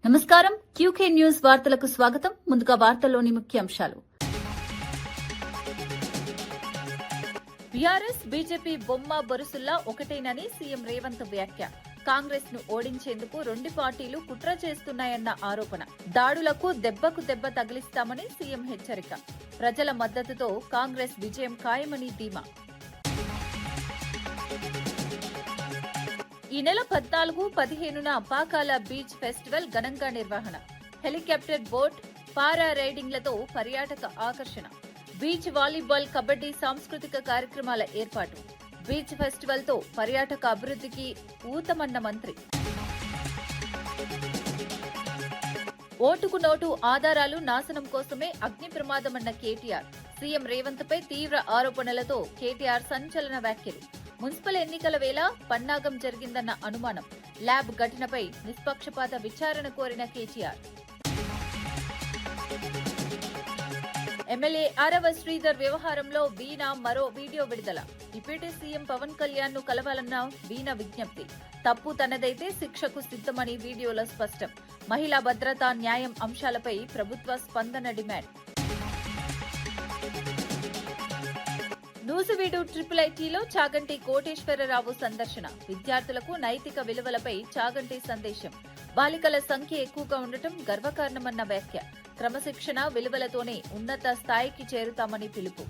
నమస్కారం. QK news వార్తలకు స్వాగతం. ముందుగా వార్తల్లోని ముఖ్యాంశాలు. బీఆర్ఎస్ బీజేపీ బొమ్మ బొరుసుల్లా ఒకటేనని సీఎం రేవంత్ వ్యాఖ్య. కాంగ్రెస్ ను ఓడించేందుకు రెండు పార్టీలు కుట్ర చేస్తున్నాయన్న ఆరోపణ. దాడులకు దెబ్బకు దెబ్బ తగిలిస్తామని సీఎం హెచ్చరిక. ప్రజల మద్దతుతో కాంగ్రెస్ విజయం ఖాయమని ధీమా. ఈ నెల 14-15న పాకాల బీచ్ ఫెస్టివల్ ఘనంగా నిర్వహణ. హెలికాప్టర్ బోట్, పారా రైడింగ్లతో పర్యాటక ఆకర్షణ. బీచ్ వాలీబాల్, కబడ్డీ సాంస్కృతిక కార్యక్రమాల ఏర్పాటు. బీచ్ ఫెస్టివల్ తో పర్యాటక అభివృద్ధికి ఊతమన్న మంత్రి. ఓటుకు నోటు ఆధారాలు నాశనం కోసమే అగ్ని ప్రమాదమన్న కేటీఆర్. సీఎం రేవంత్ పై తీవ్ర ఆరోపణలతో కేటీఆర్ సంచలన వ్యాఖ్యలు. మున్సిపల్ ఎన్నికల వేళ పన్నాగం జరిగిందన్న అనుమానం. ల్యాబ్ ఘటనపై నిష్పక్షపాత విచారణ కోరిన కేటీఆర్. ఎమ్మెల్యే ఆరవ శ్రీధర్ వ్యవహారంలో వీణా మరో వీడియో విడుదల. డిప్యూటీ సీఎం పవన్ కళ్యాణ్ ను కలవాలన్న వీణా విజ్ఞప్తి. తప్పు తనదైతే శిక్షకు సిద్ధమని వీడియోలో స్పష్టం. మహిళా భద్రతా న్యాయం అంశాలపై ప్రభుత్వ స్పందన డిమాండ్. నూజివీడు ఐఐటీలో చాగంటి కోటేశ్వరరావు సందర్శన. విద్యార్థులకు నైతిక విలువలపై చాగంటి సందేశం. బాలికల సంఖ్య ఎక్కువగా ఉండటం గర్వకారణమన్న వ్యాఖ్య. క్రమశిక్షణ విలువలతోనే ఉన్నత స్థాయికి చేరుతామని పిలుపు.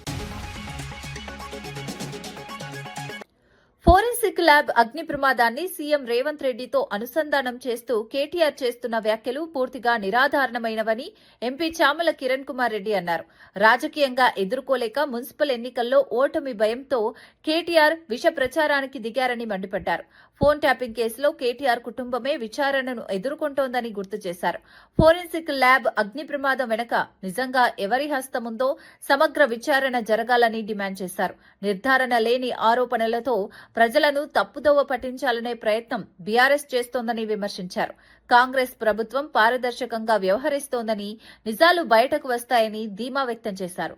ఫోరెన్సిక్ ల్యాబ్ అగ్ని ప్రమాదాన్ని సీఎం రేవంత్ రెడ్డితో అనుసంధానం చేస్తూ కేటీఆర్ చేస్తున్న వ్యాఖ్యలు పూర్తిగా నిరాధారణమైనవని ఎంపీ చామల కిరణ్ కుమార్ రెడ్డి అన్నారు. రాజకీయంగా ఎదుర్కోలేక మున్సిపల్ ఎన్నికల్లో ఓటమి భయంతో కేటీఆర్ విష ప్రచారానికి దిగారని మండిపడ్డారు. ఫోన్ ట్యాపింగ్ కేసులో కేటీఆర్ కుటుంబమే విచారణను ఎదుర్కొంటోందని గుర్తు చేశారు. ఫోరెన్సిక్ ల్యాబ్ అగ్ని ప్రమాదం వెనుక నిజంగా ఎవరి హస్తముందో సమగ్ర విచారణ జరగాలని డిమాండ్ చేశారు. నిర్ధారణ లేని ఆరోపణలతో ప్రజలను తప్పుదోవ పట్టించాలనే ప్రయత్నం బీఆర్ఎస్ చేస్తోందని విమర్శించారు. కాంగ్రెస్ ప్రభుత్వం పారదర్శకంగా వ్యవహరిస్తోందని, నిజాలు బయటకు వస్తాయని ధీమా వ్యక్తం చేశారు.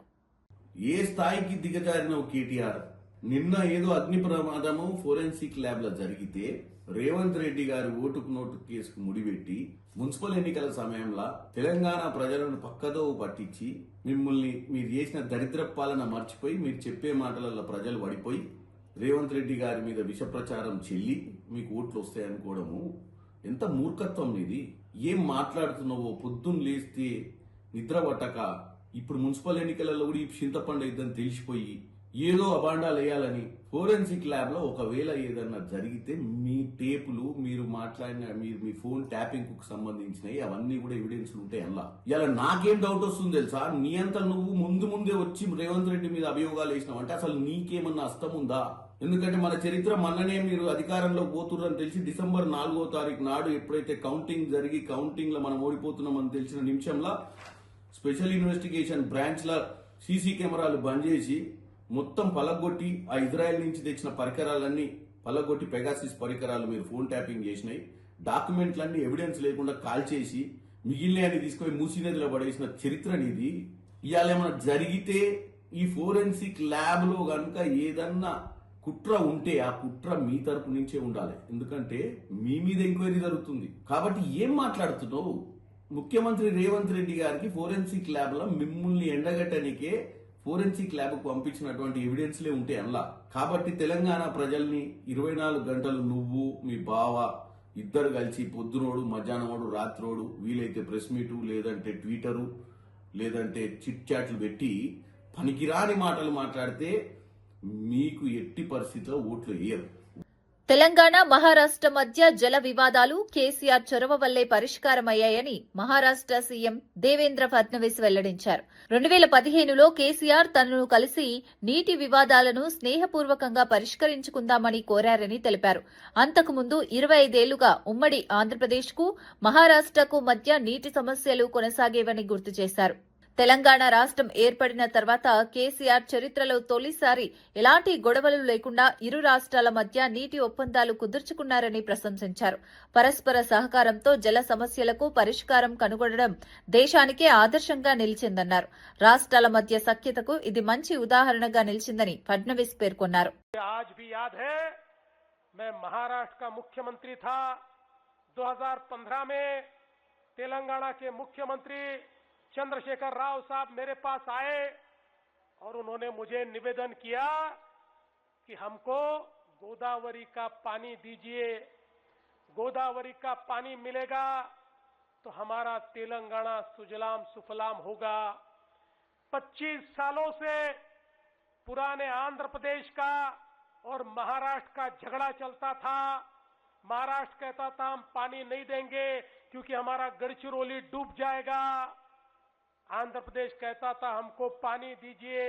ఏ స్థాయికి దిగజారిన కేటీఆర్ నిన్న ఏదో అగ్ని ప్రమాదము ఫోరెన్సిక్ ల్యాబ్ లో జరిగితే రేవంత్ రెడ్డి గారి ఓటుకు నోటు కేసుకు ముడిపెట్టి మున్సిపల్ ఎన్నికల సమయంలో తెలంగాణ ప్రజలను పక్కదో పట్టించి మిమ్మల్ని మీరు చేసిన దరిద్ర పాలన మర్చిపోయి మీరు చెప్పే మాటలలో ప్రజలు పడిపోయి రేవంత్ రెడ్డి గారి మీద విష ప్రచారం చెల్లి మీకు ఓట్లు వస్తాయనుకోవడము ఎంత మూర్ఖత్వం ఇది. ఏం మాట్లాడుతున్నావో పొద్దున్న లేస్తే నిద్ర పట్టక ఇప్పుడు మున్సిపల్ ఎన్నికలలో కూడా ఈ చింతపండు ఇద్దని తెలిసిపోయి ఏదో అబాండాలు వేయాలని ఫోరెన్సిక్ ల్యాబ్ లో ఒకవేళ ఏదన్నా జరిగితే మీ టేపులు మీరు మాట్లాడిన మీ ఫోన్ ట్యాపింగ్ కు సంబంధించినవి అవన్నీ కూడా ఎవిడెన్స్ ఉంటాయి అలా. ఇలా నాకేం డౌట్ వస్తుంది తెలుసా, నీ అంతా నువ్వు ముందే వచ్చి రేవంత్ రెడ్డి మీద అభియోగాలు వేసినావు అంటే అసలు నీకేమన్నా అస్తం ఉందా? ఎందుకంటే మన చరిత్ర మొన్ననే మీరు అధికారంలో పోతుర్రని తెలిసి December 4వ తారీఖు నాడు ఎప్పుడైతే కౌంటింగ్ జరిగి కౌంటింగ్ లో మనం ఓడిపోతున్నామని తెలిసిన నిమిషంలో స్పెషల్ ఇన్వెస్టిగేషన్ బ్రాంచ్ ల సీసీ కెమెరాలు బంద్ చేసి మొత్తం పలగొట్టి ఆ ఇజ్రాయెల్ నుంచి తెచ్చిన పరికరాలన్నీ పలగొట్టి పెగాసిస్ పరికరాలు మీరు ఫోన్ ట్యాపింగ్ చేసినాయి. డాక్యుమెంట్లన్నీ ఎవిడెన్స్ లేకుండా కాల్ చేసి మిగిలినవి తీసుకొని మూసీ నదిలో పడేసిన చరిత్ర నీది. ఇవాళ ఏమైనా జరిగితే ఈ ఫోరెన్సిక్ ల్యాబ్ లో గనుక ఏదన్నా కుట్ర ఉంటే ఆ కుట్ర మీ తరపు నుంచే ఉండాలి. ఎందుకంటే మీ మీద ఎంక్వైరీ జరుగుతుంది కాబట్టి ఏం మాట్లాడుతున్నావు? ముఖ్యమంత్రి రేవంత్ రెడ్డి గారికి ఫోరెన్సిక్ ల్యాబ్ లో మిమ్మల్ని ఎండగట్టనికే ఫోరెన్సిక్ ల్యాబ్ కు పంపించినటువంటి ఎవిడెన్స్లే ఉంటాయి అలా. కాబట్టి తెలంగాణ ప్రజల్ని 24 గంటలు నువ్వు మీ బావ ఇద్దరు కలిసి పొద్దునోడు మధ్యాహ్నమోడు రాత్రోడు వీలైతే ప్రెస్ మీటు లేదంటే ట్విట్టరు లేదంటే చిట్ చాట్లు పెట్టి పనికిరాని మాటలు మాట్లాడితే మీకు ఎట్టి పరిస్థితిలో ఓట్లు వేయరు. తెలంగాణ మహారాష్ట్ర మధ్య జల వివాదాలు కేసీఆర్ చొరవ వల్లే పరిష్కారమయ్యాయని మహారాష్ట్ర సీఎం దేవేంద్ర ఫడ్నవీస్ వెల్లడించారు. 2015లో కేసీఆర్ తనను కలిసి నీటి వివాదాలను స్నేహపూర్వకంగా పరిష్కరించుకుందామని కోరారని తెలిపారు. అంతకుముందు 25 ఏళ్లుగా ఉమ్మడి ఆంధ్రప్రదేశ్కు మహారాష్ట్రకు మధ్య నీటి సమస్యలు కొనసాగేవని గుర్తు చేశారు. తెలంగాణ రాష్ట్రం ఏర్పడిన తర్వాత కేసీఆర్ చరిత్రలో తొలిసారి ఎలాంటి గొడవలు లేకుండా ఇరు రాష్ట్రాల మధ్య నీటి ఒప్పందాలు కుదుర్చుకున్నారని ప్రశంసించారు. పరస్పర సహకారంతో జల సమస్యలకు పరిష్కారం కనుగొనడం దేశానికే ఆదర్శంగా నిలిచిందన్నారు. రాష్ట్రాల మధ్య సఖ్యతకు ఇది మంచి ఉదాహరణగా నిలిచిందని ఫడ్నవీస్ పేర్కొన్నారు. मैं महाराष्ट्र का मुख्यमंत्री था 2015 में तेलंगाना के मुख्यमंत्री चंद्रशेखर राव साहब मेरे पास आए और उन्होंने मुझे निवेदन किया कि हमको गोदावरी का पानी दीजिए, गोदावरी का पानी मिलेगा तो हमारा तेलंगाना सुजलाम सुफलाम होगा। 25 सालों से पुराने आंध्र प्रदेश का और महाराष्ट्र का झगड़ा चलता था। महाराष्ट्र कहता था हम पानी नहीं देंगे क्योंकि हमारा गढ़चिरौली डूब जाएगा। आंध्र प्रदेश कहता था हमको पानी दीजिए।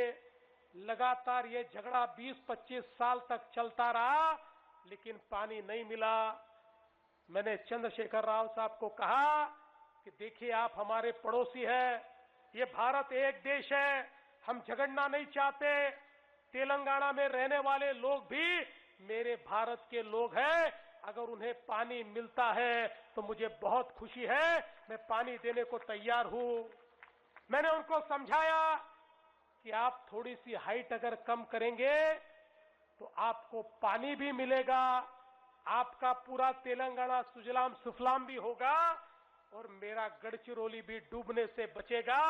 लगातार ये झगड़ा 20-25 साल तक चलता रहा, लेकिन पानी नहीं मिला। मैंने चंद्रशेखर राव साहब को कहा कि देखिए आप हमारे पड़ोसी हैं, ये भारत एक देश है, हम झगड़ना नहीं चाहते। तेलंगाना में रहने वाले लोग भी मेरे भारत के लोग हैं, अगर उन्हें पानी मिलता है तो मुझे बहुत खुशी है, मैं पानी देने को तैयार हूं। मैंने उनको समझाया कि आप थोड़ी सी हाइट अगर कम करेंगे तो आपको पानी भी मिलेगा, आपका पूरा तेलंगाना सुजलाम सुफलाम भी होगा और मेरा गढ़चिरौली भी डूबने से बचेगा।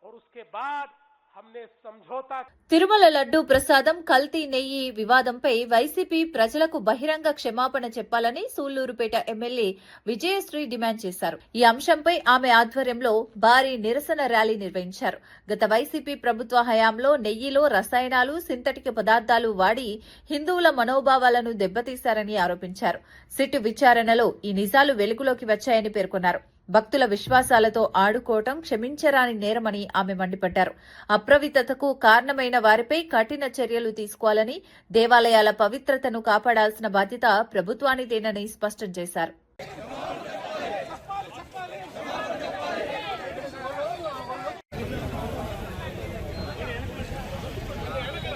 और उसके बाद हमने समझौता। తిరుమల లడ్డూ ప్రసాదం కల్తీ నెయ్యి వివాదంపై వైసీపీ ప్రజలకు బహిరంగ క్షమాపణ చెప్పాలని సూళ్లూరుపేట ఎమ్మెల్యే విజయశ్రీ డిమాండ్ చేశారు. ఈ అంశంపై ఆమె ఆధ్వర్యంలో భారీ నిరసన ర్యాలీ నిర్వహించారు. గత వైసీపీ ప్రభుత్వ హయాంలో నెయ్యిలో రసాయనాలు, సింథటిక్ పదార్థాలు వాడి హిందువుల మనోభావాలను దెబ్బతీశారని ఆరోపించారు. సిట్ విచారణలో ఈ నిజాలు వెలుగులోకి వచ్చాయని పేర్కొన్నారు. భక్తుల విశ్వాసాలతో ఆడుకోవటం క్షమించరాని నేరమని ఆమె మండిపడ్డారు. అప్రవిత్తతకు కారణమైన వారిపై కఠిన చర్యలు తీసుకోవాలని, దేవాలయాల పవిత్రతను కాపాడాల్సిన బాధ్యత ప్రభుత్వానిదేనని స్పష్టం చేశారు.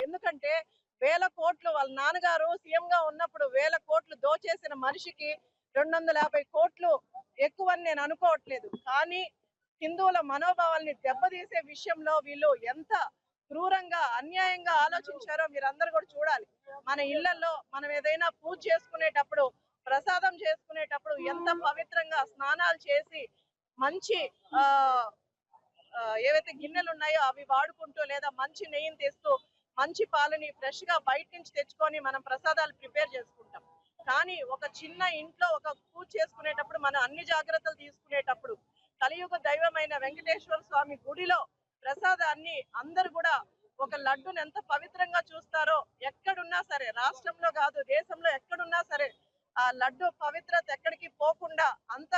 ఎందుకంటే వేల కోట్లు వాళ్ళ నాన్నగారు సీఎంగా ఉన్నప్పుడు వేల కోట్లు దోచేసిన మనిషికి 250 కోట్లు ఎక్కువని నేను అనుకోవట్లేదు. కానీ హిందువుల మనోభావాల్ని దెబ్బతీసే విషయంలో వీళ్ళు ఎంత క్రూరంగా అన్యాయంగా ఆలోచించారో మీరందరూ కూడా చూడాలి. మన ఇళ్లలో మనం ఏదైనా పూజ చేసుకునేటప్పుడు, ప్రసాదం చేసుకునేటప్పుడు ఎంత పవిత్రంగా స్నానాలు చేసి మంచి ఏవైతే గిన్నెలు ఉన్నాయో అవి వాడుకుంటూ, లేదా మంచి నెయ్యిని తెస్తూ మంచి పాలని ఫ్రెష్ గా బయట నుంచి తెచ్చుకొని మనం ప్రసాదాలు ప్రిపేర్ చేసుకుంటాం. కానీ ఒక చిన్న ఇంట్లో ఒక పూజ చేసుకునేటప్పుడు మనం అన్ని జాగ్రత్తలు తీసుకునేటప్పుడు కలియుగ దైవమైన వెంకటేశ్వర స్వామి గుడిలో ప్రసాదాన్ని అందరూ కూడా ఒక లడ్డును ఎంత పవిత్రంగా చూస్తారో, ఎక్కడున్నా సరే, రాష్ట్రంలో కాదు దేశంలో ఎక్కడున్నా సరే ఆ లడ్డు పవిత్రత ఎక్కడికి పోకుండా అంత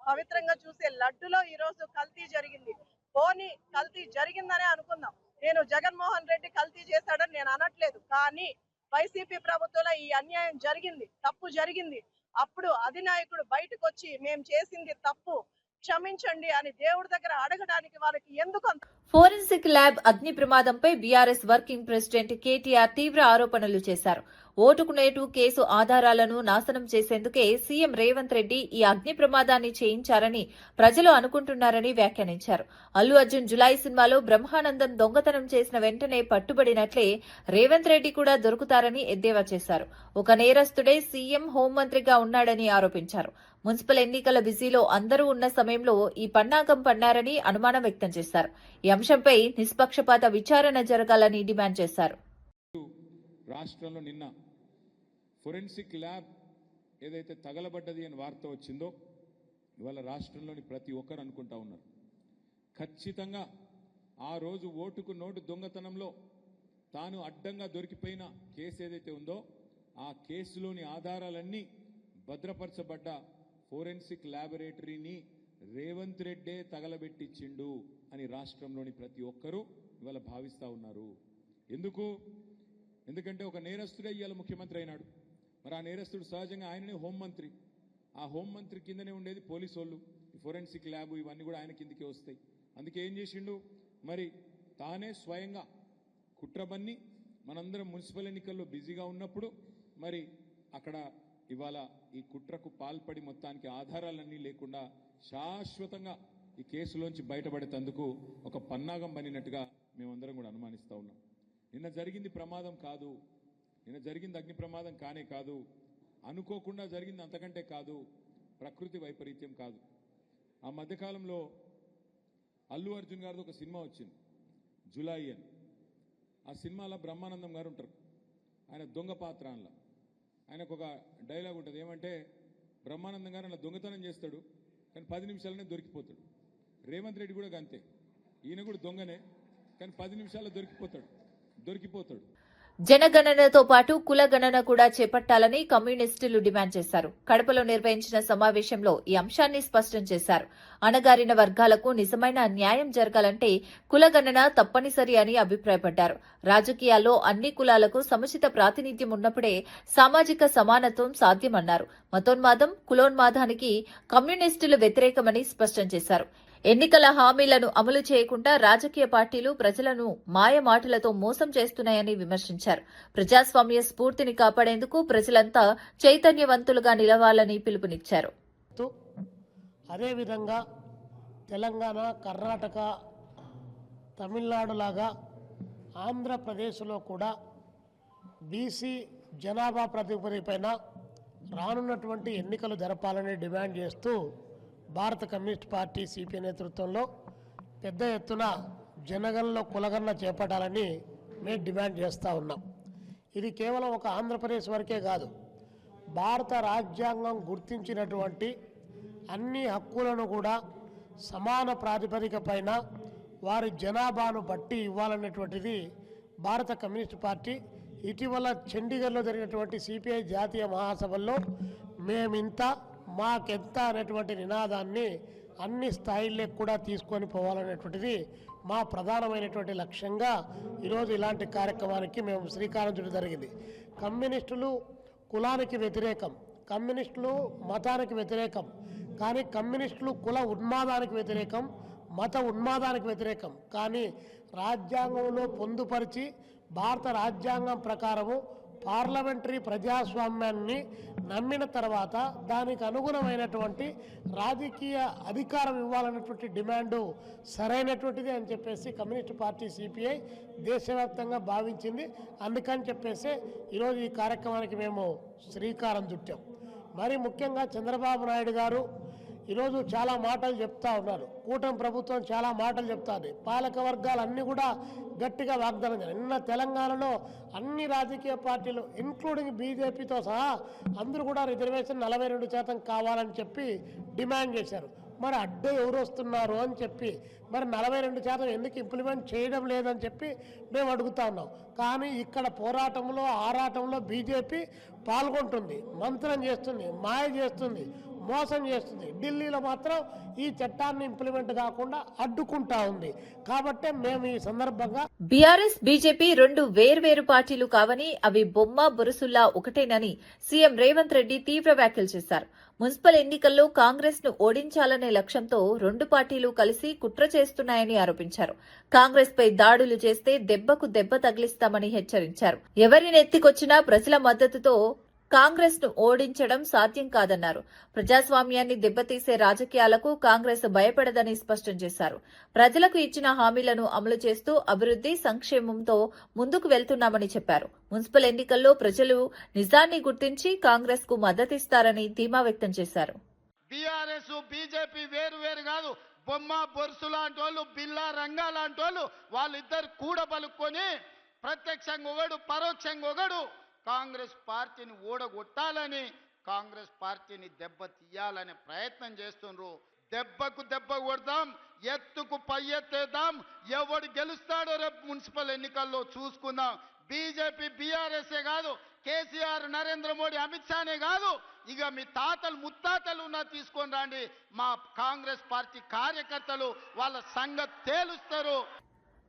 పవిత్రంగా చూసే లడ్డులో ఈ రోజు కల్తీ జరిగింది. పోనీ కల్తీ జరిగిందనే అనుకుందాం. నేను జగన్మోహన్ రెడ్డి కల్తీ చేశాడని నేను అనట్లేదు. కానీ వైసీపీ ప్రభుత్వంలో ఈ అన్యాయం జరిగింది, తప్పు జరిగింది. అప్పుడు అధినాయకుడు బయటకు వచ్చి మేము చేసింది తప్పు, క్షమించండి అని దేవుడి దగ్గర అడగడానికి వాళ్ళకి ఎందుకు అంత. ఫోరెన్సిక్ ల్యాబ్ అగ్ని ప్రమాదంపై బీఆర్ఎస్ వర్కింగ్ ప్రెసిడెంట్ కేటీఆర్ తీవ్ర ఆరోపణలు చేశారు. ఓటుకు నేటు కేసు ఆధారాలను నాశనం చేసేందుకే సీఎం రేవంత్ రెడ్డి ఈ అగ్ని ప్రమాదాన్ని చేయించారని ప్రజలు అనుకుంటున్నారని వ్యాఖ్యానించారు. అల్లు అర్జున్ జులై సినిమాలో బ్రహ్మానందం దొంగతనం చేసిన వెంటనే పట్టుబడినట్లే రేవంత్ రెడ్డి కూడా దొరుకుతారని ఎద్దేవా చేశారు. ఒక నేరస్తుడే సీఎం హోంమంత్రిగా ఉన్నాడని ఆరోపించారు. మున్సిపల్ ఎన్నికల బిజీలో అందరూ ఉన్న సమయంలో ఈ పన్నాగం పన్నారని అనుమానం వ్యక్తం చేశారు. ఈ అంశంపై నిష్పక్షపాత విచారణ జరగాలని డిమాండ్ చేశారు. రాష్ట్రంలో నిన్న ఫోరెన్సిక్ ల్యాబ్ ఏదైతే తగలబడ్డది అని వార్త వచ్చిందో, ఇవాళ రాష్ట్రంలోని ప్రతి ఒక్కరు అనుకుంటా ఉన్నారు ఖచ్చితంగా ఆ రోజు ఓటుకు నోటు దొంగతనంలో తాను అడ్డంగా దొరికిపోయిన కేసు ఏదైతే ఉందో ఆ కేసులోని ఆధారాలన్నీ భద్రపరచబడ్డ ఫోరెన్సిక్ ల్యాబొరేటరీని రేవంత్ రెడ్డే తగలబెట్టించిండు అని రాష్ట్రంలోని ప్రతి ఒక్కరూ ఇవాళ భావిస్తూ ఉన్నారు. ఎందుకంటే ఒక నేరస్తుడే ఇవాళ ముఖ్యమంత్రి అయినాడు. మరి ఆ నేరస్తుడు సహజంగా ఆయననే హోంమంత్రి. ఆ హోంమంత్రి కిందనే ఉండేది పోలీసు వాళ్ళు. ఈ ఫోరెన్సిక్ ల్యాబ్ ఇవన్నీ కూడా ఆయన కిందకే వస్తాయి. అందుకే ఏం చేసిండు, మరి తానే స్వయంగా కుట్రబన్ని మనందరం మున్సిపల్ ఎన్నికల్లో బిజీగా ఉన్నప్పుడు మరి అక్కడ ఇవాళ ఈ కుట్రకు పాల్పడి మొత్తానికి ఆధారాలన్నీ లేకుండా శాశ్వతంగా ఈ కేసులోంచి బయటపడేందుకు ఒక పన్నాగం పనినట్టుగా మేమందరం కూడా అనుమానిస్తూ ఉన్నాం. నిన్న జరిగింది ప్రమాదం కాదు, నిన్న జరిగింది అగ్ని ప్రమాదం కానే కాదు, అనుకోకుండా జరిగింది అంతకంటే కాదు, ప్రకృతి వైపరీత్యం కాదు. ఆ మధ్యకాలంలో అల్లు అర్జున్ గారిది ఒక సినిమా వచ్చింది, జులాయి అని. ఆ సినిమాలో బ్రహ్మానందం గారు ఉంటారు, ఆయన దొంగ పాత్ర. అందులో ఆయనకు ఒక డైలాగ్ ఉంటుంది, ఏమంటే బ్రహ్మానందం గారు అలా దొంగతనం చేస్తాడు కానీ 10 నిమిషాలనే దొరికిపోతాడు. రేవంత్ రెడ్డి కూడా అంతే, ఈయన కూడా దొంగనే కానీ 10 నిమిషాల్లో దొరికిపోతాడు. జనగణనతో పాటు కులగణన కూడా చేపట్టాలని కమ్యూనిస్టులు డిమాండ్ చేశారు. కడపలో నిర్వహించిన సమావేశంలో ఈ అంశాన్ని స్పష్టం చేశారు. అణగారిన వర్గాలకు నిజమైన న్యాయం జరగాలంటే కులగణన తప్పనిసరి అని అభిప్రాయపడ్డారు. రాజకీయాల్లో అన్ని కులాలకు సముచిత ప్రాతినిధ్యం ఉన్నప్పుడే సామాజిక సమానత్వం సాధ్యమన్నారు. మతోన్మాదం, కులోన్మాదానికి కమ్యూనిస్టులు వ్యతిరేకమని స్పష్టం చేశారు. ఎన్నికల హామీలను అమలు చేయకుండా రాజకీయ పార్టీలు ప్రజలను మాయమాటలతో మోసం చేస్తున్నాయని విమర్శించారు. ప్రజాస్వామ్య స్ఫూర్తిని కాపాడేందుకు ప్రజలంతా చైతన్యవంతులుగా నిలవాలని పిలుపునిచ్చారు. అదేవిధంగా తెలంగాణ, కర్ణాటక, తమిళనాడు లాగా ఆంధ్రప్రదేశ్లో కూడా బీసీ జనాభా ప్రాతిపదికపైన రానున్నటువంటి ఎన్నికలు జరపాలని డిమాండ్ చేస్తూ భారత కమ్యూనిస్ట్ పార్టీ సిపిఐ నేతృత్వంలో పెద్ద ఎత్తున జనగణనలో కులగణన చేపట్టాలని మేము డిమాండ్ చేస్తూ ఉన్నాం. ఇది కేవలం ఒక ఆంధ్రప్రదేశ్ వరకే కాదు, భారత రాజ్యాంగం గుర్తించినటువంటి అన్ని హక్కులను కూడా సమాన ప్రాతిపదిక పైన వారి జనాభాను బట్టి ఇవ్వాలనేటువంటిది భారత కమ్యూనిస్ట్ పార్టీ ఇటీవల చండీగఢ్లో జరిగినటువంటి సిపిఐ జాతీయ మహాసభల్లో మేమింత మాకెంత అనేటువంటి నినాదాన్ని అన్ని స్థాయిల్లో కూడా తీసుకొని పోవాలనేటువంటిది మా ప్రధానమైనటువంటి లక్ష్యంగా ఈరోజు ఇలాంటి కార్యక్రమానికి మేము శ్రీకారం చుట్టడం జరిగింది. కమ్యూనిస్టులు కులానికి వ్యతిరేకం, కమ్యూనిస్టులు మతానికి వ్యతిరేకం, కానీ కమ్యూనిస్టులు కుల ఉన్మాదానికి వ్యతిరేకం, మత ఉన్మాదానికి వ్యతిరేకం. కానీ రాజ్యాంగంలో పొందుపరిచి భారత రాజ్యాంగం ప్రకారము పార్లమెంటరీ ప్రజాస్వామ్యాన్ని నమ్మిన తర్వాత దానికి అనుగుణమైనటువంటి రాజకీయ అధికారం ఇవ్వాలన్నటువంటి డిమాండు సరైనటువంటిది అని చెప్పేసి కమ్యూనిస్ట్ పార్టీ సిపిఐ దేశవ్యాప్తంగా భావించింది. అందుకని చెప్పేసి ఈరోజు ఈ కార్యక్రమానికి మేము శ్రీకారం చుట్టాం. మరి ముఖ్యంగా చంద్రబాబు నాయుడు గారు ఈరోజు చాలా మాటలు చెప్తా ఉన్నారు. కూటమి ప్రభుత్వం చాలా మాటలు చెప్తుంది. పాలక వర్గాలన్నీ కూడా గట్టిగా వాగ్దానం చేయాలి. నిన్న తెలంగాణలో అన్ని రాజకీయ పార్టీలు ఇంక్లూడింగ్ బీజేపీతో సహా అందరూ కూడా రిజర్వేషన్ 42% కావాలని చెప్పి డిమాండ్ చేశారు. మరి అడ్డే ఎవరు వస్తున్నారు అని చెప్పి మరి 42% ఎందుకు ఇంప్లిమెంట్ చేయడం లేదని చెప్పి మేము అడుగుతా ఉన్నాం. కానీ ఇక్కడ పోరాటంలో ఆరాటంలో బీజేపీ పాల్గొంటుంది, మంత్రం చేస్తుంది, మాయ చేస్తుంది, మోసం చేస్తుంది. ఢిల్లీలో మాత్రం ఈ చట్టాన్ని ఇంప్లిమెంట్ కాకుండా అడ్డుకుంటా ఉంది. కాబట్టి మేము ఈ సందర్భంగా బీఆర్ఎస్, బీజేపీ రెండు వేర్వేరు పార్టీలు కావని, అవి బొమ్మ బొరుసుల్లా ఒకటేనని సీఎం రేవంత్ రెడ్డి తీవ్ర వ్యాఖ్యలు చేశారు. మున్సిపల్ ఎన్నికల్లో కాంగ్రెస్ ను ఓడించాలనే లక్ష్యంతో రెండు పార్టీలు కలిసి కుట్ర చేస్తున్నాయని ఆరోపించారు. కాంగ్రెస్ పై దాడులు చేస్తే దెబ్బకు దెబ్బ తగిలిస్తామని హెచ్చరించారు. ఎవరినెత్తికొచ్చినా ప్రజల మద్దతుతో కాంగ్రెస్ ను ఓడించడం సాధ్యం కాదన్నారు. ప్రజాస్వామ్యాన్ని దెబ్బతీసే రాజకీయాలకు కాంగ్రెస్ భయపడదని స్పష్టం చేశారు. ప్రజలకు ఇచ్చిన హామీలను అమలు చేస్తూ అభివృద్ది, సంక్షేమంతో ముందుకు వెళ్తున్నామని చెప్పారు. మున్సిపల్ ఎన్నికల్లో ప్రజలు నిజాన్ని గుర్తించి కాంగ్రెస్ కు మద్దతిస్తారని ధీమా వ్యక్తం చేశారు. బీఆర్ఎస్, బీజేపీ వేరు కాదు, బొమ్మ బొరుసు లాంటి వాళ్ళు, బిల్లా రంగా లాంటి వాళ్ళు, వాళ్ళిద్దరు కూడబలుక్కొని ప్రత్యక్షంగా ఒకడు, పరోక్షంగా ఒకడు కాంగ్రెస్ పార్టీని ఓడగొట్టాలని, కాంగ్రెస్ పార్టీని దెబ్బ తీయాలనే ప్రయత్నం చేస్తున్నారు. దెబ్బకు దెబ్బ కొడదాం, ఎత్తుకు పై ఎత్తేద్దాం. ఎవడు గెలుస్తాడో రేపు మున్సిపల్ ఎన్నికల్లో చూసుకుందాం. బీజేపీ, బీఆర్ఎస్ఏ కాదు, కేసీఆర్, నరేంద్ర మోడీ, అమిత్ షానే కాదు, ఇక మీ తాతలు ముత్తాతలు ఉన్నా తీసుకొని రండి. మా కాంగ్రెస్ పార్టీ కార్యకర్తలు వాళ్ళ సంగతి తేలుస్తారు.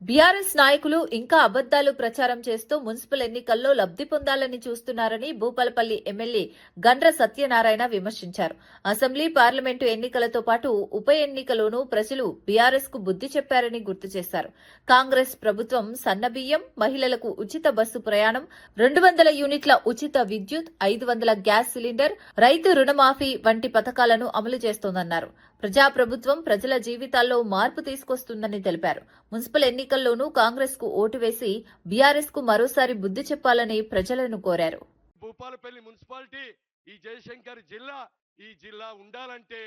బీఆర్ఎస్ నాయకులు ఇంకా అబద్దాలు ప్రచారం చేస్తూ మున్సిపల్ ఎన్నికల్లో లబ్ది పొందాలని చూస్తున్నారని భూపాలపల్లి ఎమ్మెల్యే గండ్ర సత్యనారాయణ విమర్శించారు. అసెంబ్లీ, పార్లమెంటు ఎన్నికలతో పాటు ఉప ఎన్నికలోనూ ప్రజలు బీఆర్ఎస్ కు బుద్ది చెప్పారని గుర్తు చేశారు. కాంగ్రెస్ ప్రభుత్వం సన్నబియ్యం, మహిళలకు ఉచిత బస్సు ప్రయాణం, 200 యూనిట్ల ఉచిత విద్యుత్, 500 గ్యాస్ సిలిండర్, రైతు రుణమాఫీ వంటి పథకాలను అమలు చేస్తోందన్నారు. ప్రజాప్రభుత్వం ప్రజల జీవితాల్లో మార్పు తీసుకొస్తుందని తెలిపారు. మున్సిపల్ ఎన్నికల్లోనూ కాంగ్రెస్ కు ఓటు వేసి బీఆర్ఎస్ కు మరోసారి బుద్ధి చెప్పాలని ప్రజలను కోరారు. భూపాలపల్లి మున్సిపాలిటీ ఈ జయశంకర్ జిల్లా, ఈ జిల్లా ఉండాలంటే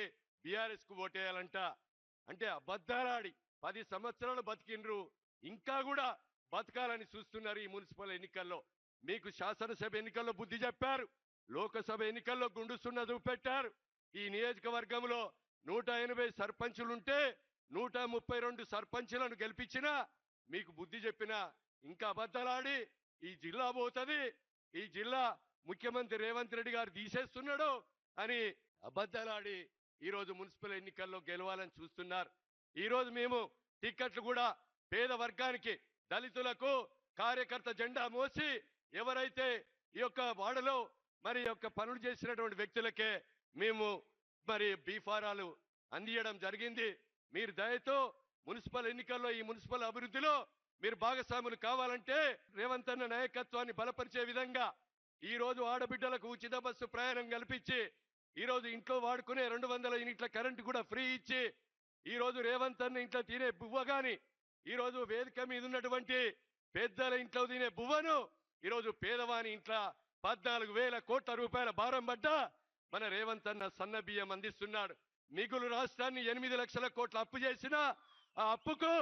బీఆర్ఎస్ కు ఓటేయాలంట. అంటే అబద్ధాలాడి 10 సంవత్సరాలు బతికిండ్రు, ఇంకా కూడా బతకాలని చూస్తున్నారు. ఈ మున్సిపల్ ఎన్నికల్లో మీకు శాసనసభ ఎన్నికల్లో బుద్ధి చెప్పారు, లోకసభ ఎన్నికల్లో గుండు సున్న చూపెట్టారు. ఈ నియోజకవర్గంలో 180 సర్పంచులుంటే 132 సర్పంచులను గెలిపించినా మీకు బుద్ధి చెప్పినా ఇంకా అబద్ధాలాడి ఈ జిల్లా పోతుంది, ఈ జిల్లా ముఖ్యమంత్రి రేవంత్ రెడ్డి గారు తీసేస్తున్నాడు అని అబద్ధాలాడి ఈరోజు మున్సిపల్ ఎన్నికల్లో గెలవాలని చూస్తున్నారు. ఈరోజు మేము టిక్కెట్లు కూడా పేద వర్గానికి, దళితులకు కార్యకర్త జెండా మోసి ఎవరైతే ఈ యొక్క వాడలో మరి యొక్క పనులు చేసినటువంటి వ్యక్తులకే మేము మరి బీఫారాలు అందియడం జరిగింది. మీరు దయతో మున్సిపల్ ఎన్నికల్లో ఈ మున్సిపల్ అభివృద్ధిలో మీరు భాగస్వాములు కావాలంటే రేవంత్ అన్న నాయకత్వాన్ని బలపరిచే విధంగా ఈ రోజు ఆడబిడ్డలకు ఉచిత బస్సు ప్రయాణం కల్పించి, ఈ రోజు ఇంట్లో వాడుకునే 200 యూనిట్ల కరెంటు కూడా ఫ్రీ ఇచ్చి, ఈ రోజు రేవంత్ అన్న ఇంట్లో తినే బువ్వ గాని, ఈ రోజు వేదిక మీద ఉన్నటువంటి పెద్దల ఇంట్లో తినే బువ్వను ఈరోజు పేదవాని ఇంట్లో 14,000 కోట్ల రూపాయల భారం పడ్డా మన రేవంత్ అన్న సన్న బియ్యం అందిస్తున్నాడు. మిగులు రాష్ట్రాన్ని 8 లక్షల కోట్ల అప్పు చేసినా ఆ అప్పుకు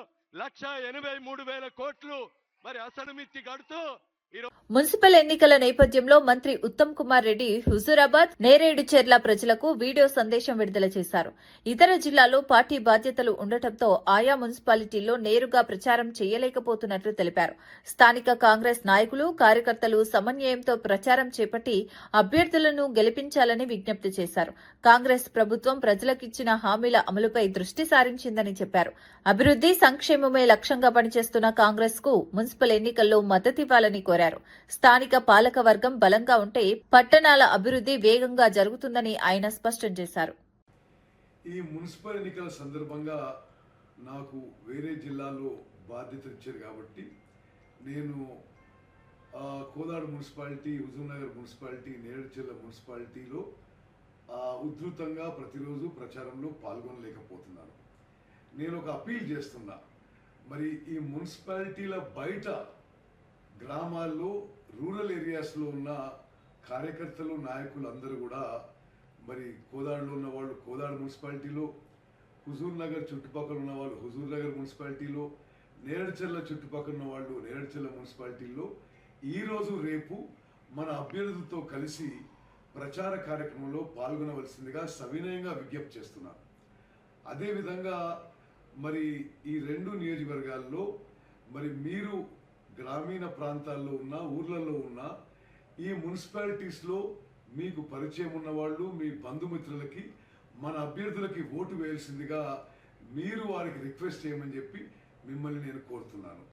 1,83,000 కోట్లు మరి అసలు మిత్తి కడుతూ మున్సిపల్ ఎన్నికల నేపథ్యంలో మంత్రి ఉత్తమ్ కుమార్ రెడ్డి హుజూరాబాద్, నేరేడుచెర్ల ప్రజలకు వీడియో సందేశం విడుదల చేశారు. ఇతర జిల్లాల్లో పార్టీ బాధ్యతలు ఉండటంతో ఆయా మున్సిపాలిటీల్లో నేరుగా ప్రచారం చేయలేకపోతున్నట్లు తెలిపారు. స్థానిక కాంగ్రెస్ నాయకులు, కార్యకర్తలు సమన్వయంతో ప్రచారం చేపట్టి అభ్యర్థులను గెలిపించాలని విజ్ఞప్తి చేశారు. కాంగ్రెస్ ప్రభుత్వం ప్రజలకిచ్చిన హామీల అమలుపై దృష్టి సారించిందని చెప్పారు. అభివృద్ది, సంక్షేమమే లక్ష్యంగా పనిచేస్తున్న కాంగ్రెస్ కు మున్సిపల్ ఎన్నికల్లో మద్దతివ్వాలని కోరారు. స్థానిక పాలక వర్గం బలంగా ఉంటే పట్టణాల అభివృద్ధి వేగంగా జరుగుతుందని ఆయన స్పష్టం చేశారు. ఈ మున్సిపల్ ఎన్నికల సందర్భంగా నాకు వేరే జిల్లాలో బాధ్యతలు ఇచ్చారు కాబట్టి నేను కోదాడ మున్సిపాలిటీ, హుజూర్నగర్ మున్సిపాలిటీ, నేరేడుచెర్ల మున్సిపాలిటీలో ఉధృతంగా ప్రతిరోజు ప్రచారంలో పాల్గొనలేకపోతున్నాను. నేను ఒక అపీల్ చేస్తున్నా, మరి ఈ మున్సిపాలిటీల బయట గ్రామాల్లో, రూరల్ ఏరియాస్లో ఉన్న కార్యకర్తలు, నాయకులు అందరూ కూడా మరి కోదాడలో ఉన్న వాళ్ళు కోదాడ మున్సిపాలిటీలో, హుజూర్ నగర్ చుట్టుపక్కల ఉన్న వాళ్ళు హుజూర్ నగర్ మున్సిపాలిటీలో, నేరేడుచెర్ల చుట్టుపక్కల ఉన్న వాళ్ళు నేరేడుచెర్ల మున్సిపాలిటీలో ఈరోజు రేపు మన అభ్యర్థులతో కలిసి ప్రచార కార్యక్రమంలో పాల్గొనవలసిందిగా సవినయంగా విజ్ఞప్తి చేస్తున్నాను. అదేవిధంగా మరి ఈ 2 నియోజకవర్గాల్లో మరి మీరు గ్రామీణ ప్రాంతాల్లో ఉన్న, ఊర్లలో ఉన్న ఈ మున్సిపాలిటీస్లో మీకు పరిచయం ఉన్న వాళ్ళు, మీ బంధుమిత్రులకి మన అభ్యర్థులకి ఓటు వేయాల్సిందిగా మీరు వారికి రిక్వెస్ట్ చేయమని చెప్పి మిమ్మల్ని నేను కోరుతున్నాను.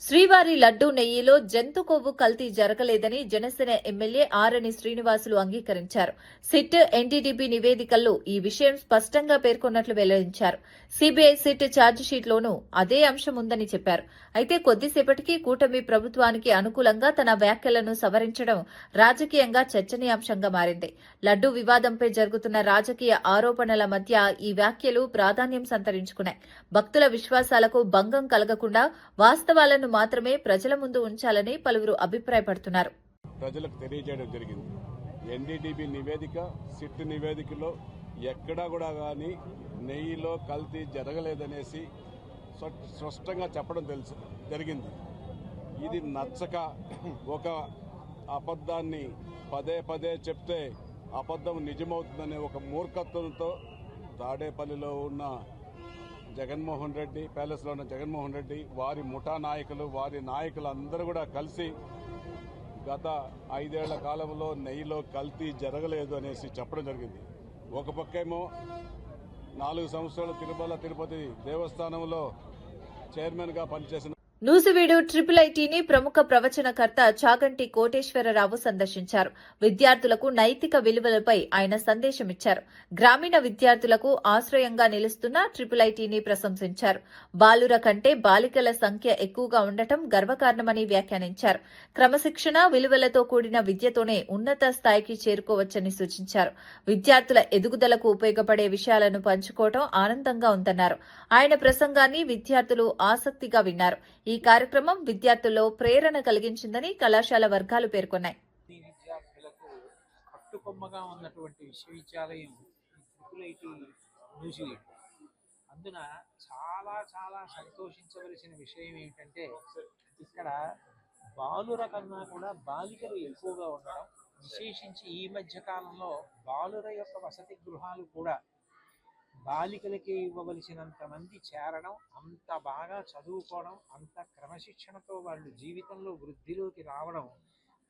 శ్రీవారి లడ్డూ నెయ్యిలో జంతు కొవ్వు కల్తీ జరగలేదని జనసేన ఎమ్మెల్యే ఆరణి శ్రీనివాసులు అంగీకరించారు. సిట్, ఎన్డీడీబీ నివేదికల్లో ఈ విషయం స్పష్టంగా పేర్కొన్నట్లు వెల్లడించారు. సీబీఐ సిట్ ఛార్జిషీట్లోనూ అదే అంశం ఉందని చెప్పారు. అయితే కొద్దిసేపటికి కూటమి ప్రభుత్వానికి అనుకూలంగా తన వ్యాఖ్యలను సవరించడం రాజకీయంగా చర్చనీయాంశంగా మారింది. లడ్డూ వివాదంపై జరుగుతున్న రాజకీయ ఆరోపణల మధ్య ఈ వ్యాఖ్యలు ప్రాధాన్యం సంతరించుకున్నాయి. భక్తుల విశ్వాసాలకు భంగం కలగకుండా వాస్తవాలను మాత్రమే ప్రజల ముందు ఉంచాలని పలువురు అభిప్రాయపడుతున్నారు. ప్రజలకు తెలియజేయడం జరిగింది. ఎన్డీడీబీ నివేదిక, సిట్ నివేదికలో ఎక్కడా కూడా కానీ నెయ్యిలో కల్తీ జరగలేదనేసి స్పష్టంగా చెప్పడం జరిగింది. ఇది నచ్చక ఒక అబద్ధాన్ని పదే పదే చెప్తే అబద్ధం నిజమవుతుందనే ఒక మూర్ఖత్వంతో తాడేపల్లిలో ఉన్న జగన్మోహన్ రెడ్డి, ప్యాలెస్లో ఉన్న జగన్మోహన్ రెడ్డి, వారి ముఠా నాయకులు, వారి నాయకులు అందరూ కూడా కలిసి గత 5 ఏళ్ల కాలంలో నెయ్యిలో కల్తీ జరగలేదు అనేసి చెప్పడం జరిగింది. ఒక పక్కేమో 4 సంవత్సరాలు తిరుపతి దేవస్థానంలో చైర్మన్గా పనిచేసిన నూజివీడు ఐఐటీని ప్రముఖ ప్రవచనకర్త చాగంటి కోటేశ్వరరావు సందర్శించారు. విద్యార్థులకు నైతిక విలువలపై ఆయన సందేశమిచ్చారు. గ్రామీణ విద్యార్థులకు ఆశ్రయంగా నిలుస్తున్న ఐఐటీని ప్రశంసించారు. బాలుర కంటే బాలికల సంఖ్య ఎక్కువగా ఉండటం గర్వకారణమని వ్యాఖ్యానించారు. క్రమశిక్షణ, విలువలతో కూడిన విద్యతోనే ఉన్నత స్థాయికి చేరుకోవచ్చని సూచించారు. విద్యార్థుల ఎదుగుదలకు ఉపయోగపడే విషయాలను పంచుకోవడం ఆనందంగా ఉందన్నారు. ఆయన ప్రసంగాన్ని విద్యార్థులు ఆసక్తిగా విన్నారు. ఈ కార్యక్రమం విద్యార్థుల్లో ప్రేరణ కలిగించిందని కళాశాల వర్గాలు పేర్కొన్నాయి. విద్యార్థులకు కట్టుకొమ్మగా ఉన్నటువంటి విశ్వవిద్యాలయం పాపులేట్ న్యూజిలాండ్. అందున చాలా చాలా సంతోషించవలసిన విషయం ఏమిటంటే ఇక్కడ బాలుర కన్నా కూడా బాలికలు ఎక్కువగా ఉండడం, విశేషించి ఈ మధ్య కాలంలో బాలుర యొక్క వసతి గృహాలు కూడా బాలికలకి ఇవ్వవలసినంత మంది చేరడం, అంత బాగా చదువుకోవడం, అంత క్రమశిక్షణతో వాళ్ళు జీవితంలో వృద్ధిలోకి రావడం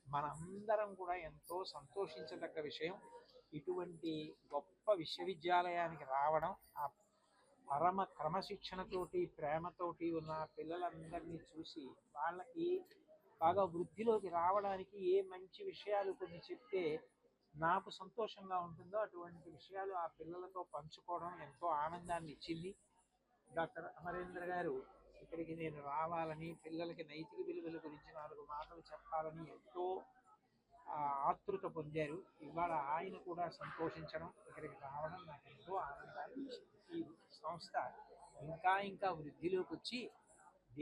మనందరం కూడా ఎంతో సంతోషించదగ్గ విషయం. ఇటువంటి గొప్ప విశ్వవిద్యాలయానికి రావడం, ఆ పరమ క్రమశిక్షణతోటి ప్రేమతోటి ఉన్న పిల్లలందరినీ చూసి వాళ్ళకి బాగా వృద్ధిలోకి రావడానికి ఏ మంచి విషయాలు కొన్ని చెప్తే నాకు సంతోషంగా ఉంటుందో అటువంటి విషయాలు ఆ పిల్లలతో పంచుకోవడం ఎంతో ఆనందాన్ని ఇచ్చింది. డాక్టర్ అమరేంద్ర గారు ఇక్కడికి నేను రావాలని, పిల్లలకి నైతిక విలువల గురించి 4 మాటలు చెప్పాలని ఎంతో ఆతృత పొందారు. ఇవాళ ఆయన కూడా సంతోషించడం, ఇక్కడికి రావడం నాకు ఎంతో ఆనందాన్ని ఇచ్చింది. ఈ సంస్థ ఇంకా ఇంకా వృద్ధిలోకి వచ్చి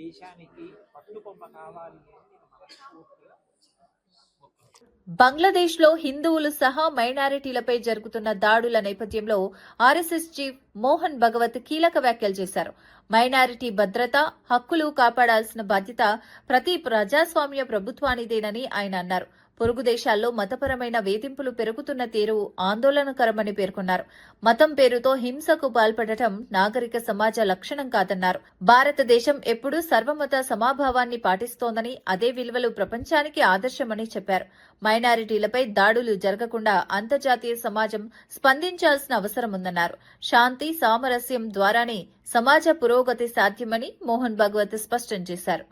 దేశానికి పట్టుకొమ్మ కావాలి అని నేను మనస్ఫూర్తిగా బంగ్లాదేశ్లో హిందువులు సహా మైనారిటీలపై జరుగుతున్న దాడుల నేపథ్యంలో ఆర్ఎస్ఎస్ చీఫ్ మోహన్ భగవత్ కీలక వ్యాఖ్యలు చేశారు. మైనారిటీ భద్రత, హక్కులు కాపాడాల్సిన బాధ్యత ప్రతి ప్రజాస్వామ్య ప్రభుత్వానిదేనని ఆయన అన్నారు. పొరుగు దేశాల్లో మతపరమైన వేధింపులు పెరుగుతున్న తీరు ఆందోళనకరమని పేర్కొన్నారు. మతం పేరుతో హింసకు పాల్పడటం నాగరిక సమాజ లక్షణం కాదన్నారు. భారతదేశం ఎప్పుడూ సర్వమత సమాభావాన్ని పాటిస్తోందని, అదే విలువలు ప్రపంచానికి ఆదర్శమని చెప్పారు. మైనారిటీలపై దాడులు జరగకుండా అంతర్జాతీయ సమాజం స్పందించాల్సిన అవసరం ఉందన్నారు. శాంతి, సామరస్యం ద్వారానే సమాజ పురోగతి సాధ్యమని మోహన్ భగవత్ స్పష్టం చేశారు.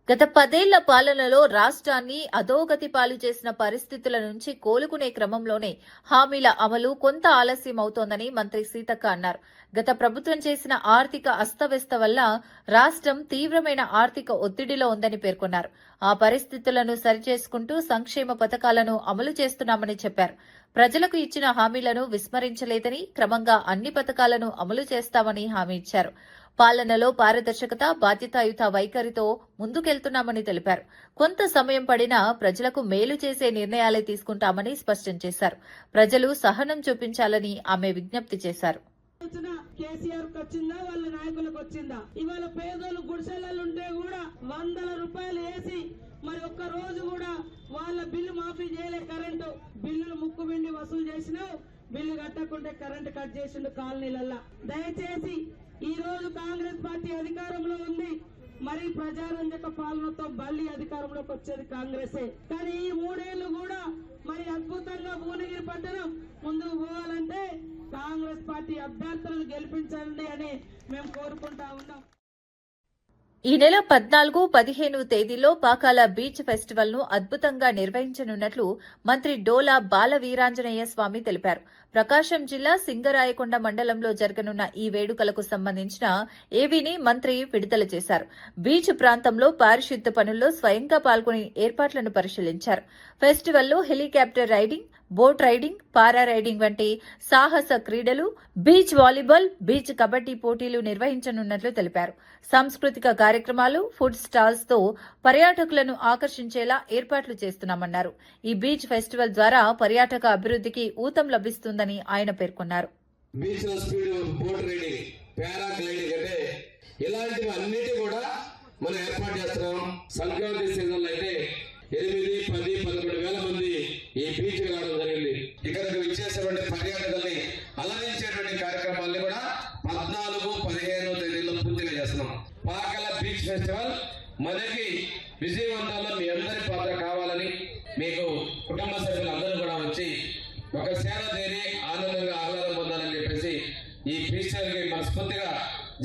గత 10 ఏళ్ల పాలనలో రాష్ట్రాన్ని అధోగతి పాలు చేసిన పరిస్థితుల నుంచి కోలుకునే క్రమంలోనే హామీల అమలు కొంత ఆలస్యం అవుతోందని మంత్రి సీతక్క అన్నారు. గత ప్రభుత్వం చేసిన ఆర్థిక అస్తవ్యస్త వల్ల రాష్ట్రం తీవ్రమైన ఆర్థిక ఒత్తిడిలో ఉందని పేర్కొన్నారు. ఆ పరిస్థితులను సరిచేసుకుంటూ సంక్షేమ పథకాలను అమలు చేస్తున్నామని చెప్పారు. ప్రజలకు ఇచ్చిన హామీలను విస్మరించలేదని, క్రమంగా అన్ని పథకాలను అమలు చేస్తామని హామీ ఇచ్చారు. పాలనలో పారదర్శకత, బాధ్యతాయుత వైఖరితో ముందుకెళ్తున్నామని తెలిపారు. కొంత సమయం పడినా ప్రజలకు మేలు చేసే నిర్ణయాలే తీసుకుంటామని స్పష్టం చేశారు. ప్రజలు సహనం చూపించాలని ఆమె విజ్ఞప్తి చేశారు. కేసీఆర్ వచ్చిందా, వాళ్ళ నాయకులకు వచ్చిందా? ఇవాళ పేదోళ్ళు గుడిసెలలో ఉంటే కూడా 100 రూపాయలు వేసి మరి ఒక్క రోజు కూడా వాళ్ళ బిల్లు మాఫీ చేయలే. కరెంటు బిల్లులు ముక్కు పిండి వసూలు చేసినావు, బిల్లు కట్టకుంటే కరెంటు కట్ చేసిండు కాలనీలల్లా. దయచేసి ఈ రోజు కాంగ్రెస్ పార్టీ అధికారంలో ఉంది, మరి ప్రజారంజక పాలనతో మళ్ళీ అధికారంలోకి వచ్చేది కాంగ్రెసే. కానీ ఈ 3 ఏళ్లు కూడా మరి అద్భుతంగా భువనగిరి పట్టణం ముందుకు పోవాలంటే కాంగ్రెస్ పార్టీ అభ్యర్థులను గెలిపించండి అని మేము కోరుకుంటా ఉన్నాం. ఈ నెల 14, 15 తేదీల్లో పాకాల బీచ్ ఫెస్టివల్ ను అద్భుతంగా నిర్వహించనున్నట్లు మంత్రి డోలా బాల వీరాంజనేయ స్వామి తెలిపారు. ప్రకాశం జిల్లా సింగరాయకొండ మండలంలో జరగనున్న ఈ వేడుకలకు సంబంధించిన ఏవీని మంత్రి విడుదల చేశారు. బీచ్ ప్రాంతంలో పారిశుద్ధ్య పనుల్లో స్వయంగా పాల్గొని ఏర్పాట్లను పరిశీలించారు. ఫెస్టివల్లో హెలికాప్టర్ రైడింగ్, బోట్ రైడింగ్, పారా రైడింగ్ వంటి సాహస క్రీడలు, బీచ్ వాలీబాల్, బీచ్ కబడ్డీ పోటీలు నిర్వహించనున్నట్లు తెలిపారు. సాంస్కృతిక కార్యక్రమాలు, ఫుడ్ స్టాల్స్ తో పర్యాటకులను ఆకర్షించేలా ఏర్పాట్లు చేస్తున్నామన్నారు. ఈ బీచ్ ఫెస్టివల్ ద్వారా పర్యాటక అభివృద్ధికి ఊతం లభిస్తుందని ఆయన పేర్కొన్నారు. బీచ్ లో స్పీడ్ బోట్ రైడింగ్, పారాగ్లైడింగ్ అంటే ఇలాంటివి అన్నిటి కూడా మనం ఏర్పాటు చేస్తున్నాం. సంక్రాంతి సీజన్ అయితే 8, 10, 11 వేల మంది ఈ బీచ్ రావడం జరిగింది. ఇక్కడికి విచ్చేసినటువంటి పర్యాటకుల్ని అలరించేటువంటి కార్యక్రమాన్ని కూడా 14, 15 తేదీల్లో పూర్తిగా చేస్తున్నాం. పాకల బీచ్ ఫెస్టివల్ మనకి విజయవంతంలో మీ అందరి పాత్ర కావాలని, మీకు కుటుంబ సభ్యులందరూ కూడా వచ్చి ఒక సేవ చేరి ఆనందంగా ఆహ్లాదం పొందాలని చెప్పేసి ఈ ఫెస్టివల్కి మనస్ఫూర్తిగా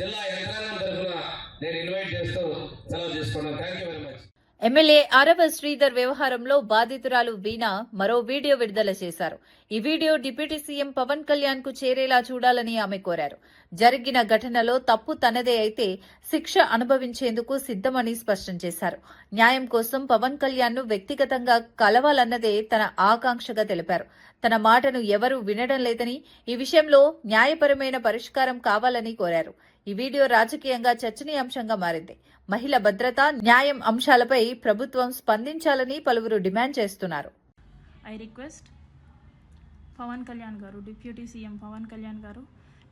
జిల్లా యంత్రాంగం తరఫున నేను ఇన్వైట్ చేస్తూ సెలవు తీసుకున్నాను. Thank you very much. MLA ఆరవ శ్రీధర్ వ్యవహారంలో బాధితురాలు వీణ మరో వీడియో విడుదల చేశారు. ఈ video deputy CM Pawan Kalyan కు చేరేలా చూడాలని ఆమె కోరారు. జరిగిన ఘటనలో తప్పు తనదే అయితే శిక్ష అనుభవించేందుకు సిద్దమని స్పష్టం చేశారు. న్యాయం కోసం పవన్ కళ్యాణ్ ను వ్యక్తిగతంగా కలవాలన్నదే తన ఆకాంక్షగా తెలిపారు. తన మాటను ఎవరూ వినడం లేదని, ఈ విషయంలో న్యాయపరమైన పరిష్కారం కావాలని కోరారు. ఈ వీడియో రాజకీయంగా చర్చనీయాంశంగా మారింది. మహిళ భద్రత, న్యాయం అంశాలపై ప్రభుత్వం స్పందించాలని పలువురు డిమాండ్ చేస్తున్నారు. ఐ రిక్వెస్ట్ పవన్ కళ్యాణ్ గారు, డిప్యూటీ సీఎం పవన్ కళ్యాణ్ గారు,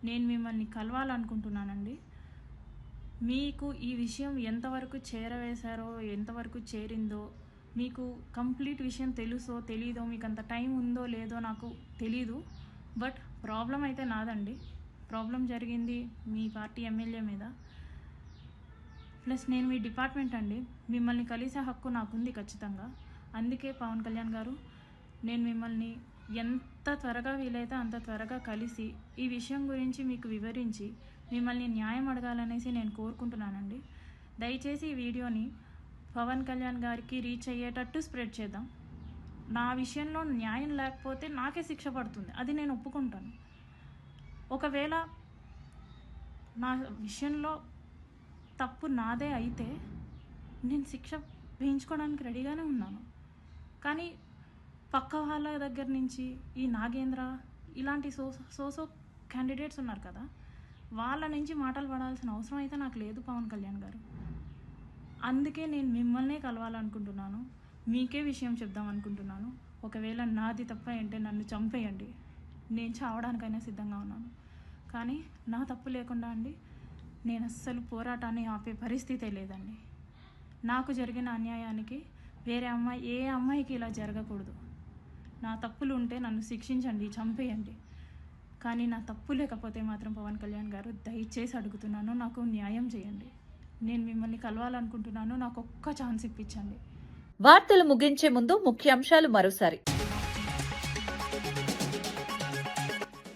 నేను మిమ్మల్ని కలవాలనుకుంటున్నానండి. మీకు ఈ విషయం ఎంతవరకు చేరవేశారో, ఎంతవరకు చేరిందో, మీకు కంప్లీట్ విషయం తెలుసో తెలీదో, మీకు అంత టైం ఉందో లేదో నాకు తెలీదు. బట్ ప్రాబ్లం అయితే నాదండి. ప్రాబ్లం జరిగింది మీ పార్టీ ఎమ్మెల్యే మీద. ప్లస్ నేను మీ డిపార్ట్మెంట్ అండి. మిమ్మల్ని కలిసే హక్కు నాకుంది ఖచ్చితంగా. అందుకే పవన్ కళ్యాణ్ గారు, నేను మిమ్మల్ని ఎంత త్వరగా వీలైతే అంత త్వరగా కలిసి ఈ విషయం గురించి మీకు వివరించి మిమ్మల్ని న్యాయం అడగాలనేసి నేను కోరుకుంటున్నానండి. దయచేసి ఈ వీడియోని పవన్ కళ్యాణ్ గారికి రీచ్ అయ్యేటట్టు స్ప్రెడ్ చేద్దాం. నా విషయంలో న్యాయం లేకపోతే నాకే శిక్ష పడుతుంది, అది నేను ఒప్పుకుంటాను. ఒకవేళ నా విషయంలో తప్పు నాదే అయితే నేను శిక్ష వేయించుకోవడానికి రెడీగానే ఉన్నాను. కానీ పక్క వాళ్ళ దగ్గర నుంచి ఈ నాగేంద్ర ఇలాంటి సోసో క్యాండిడేట్స్ ఉన్నారు కదా, వాళ్ళ నుంచి మాటలు పడాల్సిన అవసరం అయితే నాకు లేదు పవన్ కళ్యాణ్ గారు. అందుకే నేను మిమ్మల్నే కలవాలనుకుంటున్నాను, మీకే విషయం చెప్దాం అనుకుంటున్నాను. ఒకవేళ నాది తప్ప అంటే నన్ను చంపేయండి, నేను చావడానికైనా సిద్ధంగా ఉన్నాను. కానీ నా తప్పు లేకుండా అండి నేను అస్సలు పోరాటాన్ని ఆపే పరిస్థితే లేదండి. నాకు జరిగిన అన్యాయానికి వేరే అమ్మాయి, ఏ అమ్మాయికి ఇలా జరగకూడదు. నా తప్పులు ఉంటే నన్ను శిక్షించండి, చంపేయండి. కానీ నా తప్పు లేకపోతే మాత్రం పవన్ కళ్యాణ్ గారు దయచేసి అడుగుతున్నాను, నాకు న్యాయం చేయండి. నేను మిమ్మల్ని కలవాలనుకుంటున్నాను, నాకు ఒక్క ఛాన్స్ ఇప్పించండి. వార్తలు ముగించే ముందు ముఖ్యాంశాలు మరోసారి.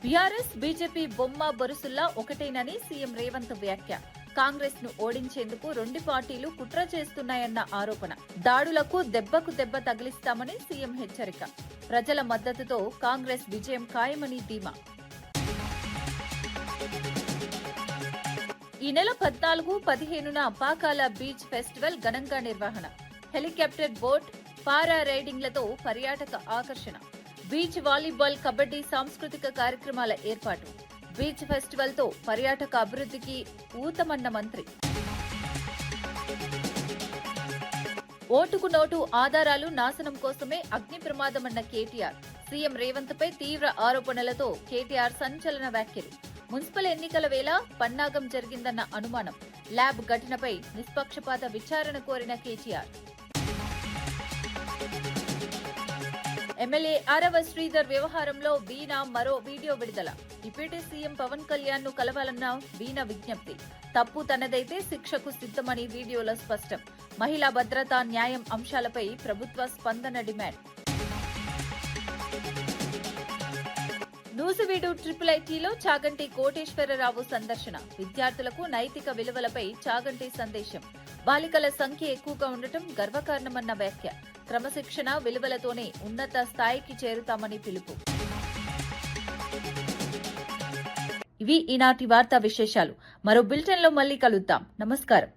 బీఆర్ఎస్ బీజేపీ బొమ్మ బొరుసుల్లా ఒకటేనని సీఎం రేవంత్ వ్యాఖ్య. కాంగ్రెస్ ను ఓడించేందుకు రెండు పార్టీలు కుట్ర చేస్తున్నాయన్న ఆరోపణ. దాడులకు దెబ్బకు దెబ్బ తగిలిస్తామని సీఎం హెచ్చరిక. ప్రజల మద్దతుతో కాంగ్రెస్ విజయం ఖాయమని ధీమా. ఈ నెల 14, 15న పాకాల బీచ్ ఫెస్టివల్ ఘనంగా నిర్వహణ. హెలికాప్టర్ బోట్, పారా రైడింగ్లతో పర్యాటక ఆకర్షణ. బీచ్ వాలీబాల్, కబడ్డీ సాంస్కృతిక కార్యక్రమాల ఏర్పాటు. బీచ్ ఫెస్టివల్ తో పర్యాటక అభివృద్ధికి ఊతమన్న మంత్రి. ఓటుకు నోటు ఆధారాలు నాశనం కోసమే అగ్ని ప్రమాదమన్న కేటీఆర్. సీఎం రేవంత్ పై తీవ్ర ఆరోపణలతో కేటీఆర్ సంచలన వ్యాఖ్యలు. మున్సిపల్ ఎన్నికల వేళ పన్నాగం జరిగిందన్న అనుమానం. ల్యాబ్ ఘటనపై నిష్పక్షపాత విచారణ కోరిన కేటీఆర్. ఎమ్మెల్యే ఆరవ శ్రీధర్ వ్యవహారంలో వీణ మరో వీడియో విడుదల. డిప్యూటీ సీఎం పవన్ కళ్యాణ్ ను కలవాలన్న వీణ విజ్ఞప్తి. తప్పు తనదైతే శిక్షకు సిద్ధమని వీడియోలో స్పష్టం. మహిళా భద్రత, న్యాయం అంశాలపై ప్రభుత్వ స్పందన డిమాండ్. నూజివీడు IIITలో చాగంటి కోటేశ్వరరావు సందర్శన. విద్యార్థులకు నైతిక విలువలపై చాగంటి సందేశం. బాలికల సంఖ్య ఎక్కువగా ఉండటం గర్వకారణమన్న వ్యాఖ్య. క్రమశిక్షణ, విలువలతోనే ఉన్నత స్థాయికి చేరుతామని పిలుపు. ఇవి ఈనాటి వార్తా విశేషాలు. మరో బులెటిన్లో మళ్ళీ కలుద్దాం. నమస్కారం.